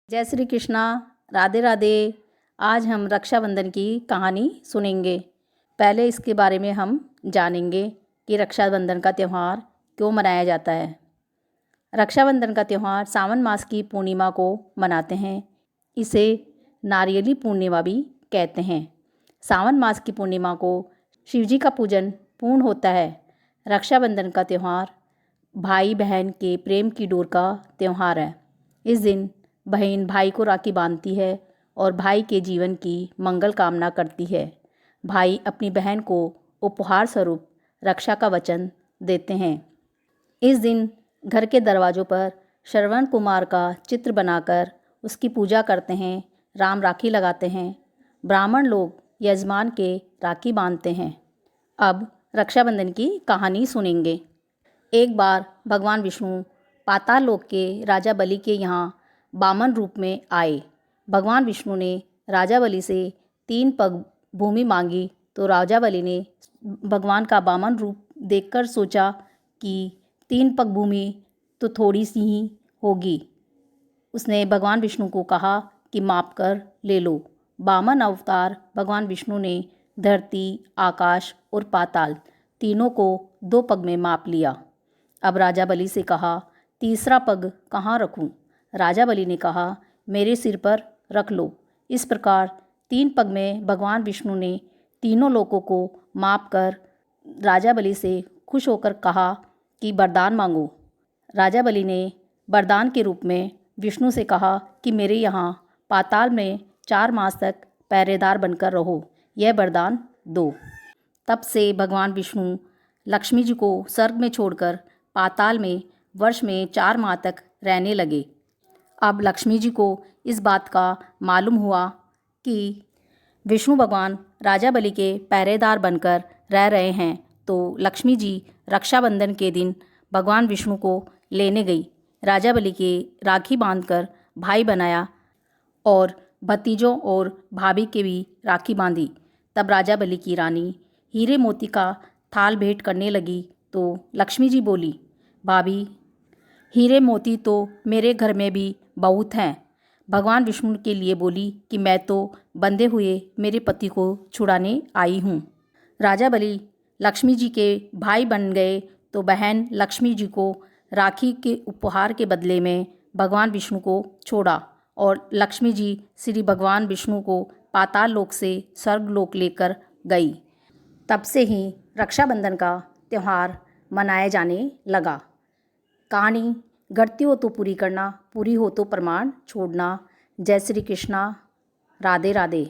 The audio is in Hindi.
जय श्री कृष्णा। राधे राधे। आज हम रक्षाबंधन की कहानी सुनेंगे। पहले इसके बारे में हम जानेंगे कि रक्षाबंधन का त्यौहार क्यों मनाया जाता है। रक्षाबंधन का त्यौहार सावन मास की पूर्णिमा को मनाते हैं। इसे नारियली पूर्णिमा भी कहते हैं। सावन मास की पूर्णिमा को शिवजी का पूजन पूर्ण होता है। रक्षाबंधन का त्यौहार भाई बहन के प्रेम की डोर का त्यौहार है। इस दिन बहन भाई को राखी बांधती है और भाई के जीवन की मंगल कामना करती है। भाई अपनी बहन को उपहार स्वरूप रक्षा का वचन देते हैं। इस दिन घर के दरवाज़ों पर श्रवण कुमार का चित्र बनाकर उसकी पूजा करते हैं। राम राखी लगाते हैं। ब्राह्मण लोग यजमान के राखी बांधते हैं। अब रक्षाबंधन की कहानी सुनेंगे। एक बार भगवान विष्णु पाताल लोक के राजा बलि के यहाँ वामन रूप में आए। भगवान विष्णु ने राजा बलि से 3 पग भूमि मांगी तो राजा बलि ने भगवान का वामन रूप देखकर सोचा कि 3 पग भूमि तो थोड़ी सी ही होगी। उसने भगवान विष्णु को कहा कि माप कर ले लो। वामन अवतार भगवान विष्णु ने धरती, आकाश और पाताल तीनों को 2 पग में माप लिया। अब राजा बलि से कहा, तीसरा पग कहाँ रखूं? राजा बलि ने कहा, मेरे सिर पर रख लो। इस प्रकार 3 पग में भगवान विष्णु ने तीनों लोकों को माप कर राजा बलि से खुश होकर कहा कि वरदान मांगो। राजा बलि ने वरदान के रूप में विष्णु से कहा कि मेरे यहाँ पाताल में 4 मास तक पहरेदार बनकर रहो। यह वरदान दो। तब से भगवान विष्णु लक्ष्मी जी को स्वर्ग में छोड़कर पाताल में वर्ष में 4 माह तक रहने लगे। अब लक्ष्मी जी को इस बात का मालूम हुआ कि विष्णु भगवान राजा बलि के पहरेदार बनकर रह रहे हैं, तो लक्ष्मी जी रक्षाबंधन के दिन भगवान विष्णु को लेने गई। राजा बलि के राखी बांधकर भाई बनाया और भतीजों और भाभी के भी राखी बांधी। तब राजा बलि की रानी हीरे मोती का थाल भेंट करने लगी तो लक्ष्मी जी बोली, भाभी, हीरे मोती तो मेरे घर में भी बहुत हैं। भगवान विष्णु के लिए बोली कि मैं तो बंधे हुए मेरे पति को छुड़ाने आई हूँ। राजा बलि लक्ष्मी जी के भाई बन गए तो बहन लक्ष्मी जी को राखी के उपहार के बदले में भगवान विष्णु को छोड़ा और लक्ष्मी जी श्री भगवान विष्णु को पाताल लोक से स्वर्ग लोक लेकर गई। तब से ही रक्षाबंधन का त्यौहार मनाया जाने लगा। कहानी घटती हो तो पूरी करना, पूरी हो तो प्रमाण छोड़ना। जय श्री कृष्णा। राधे राधे।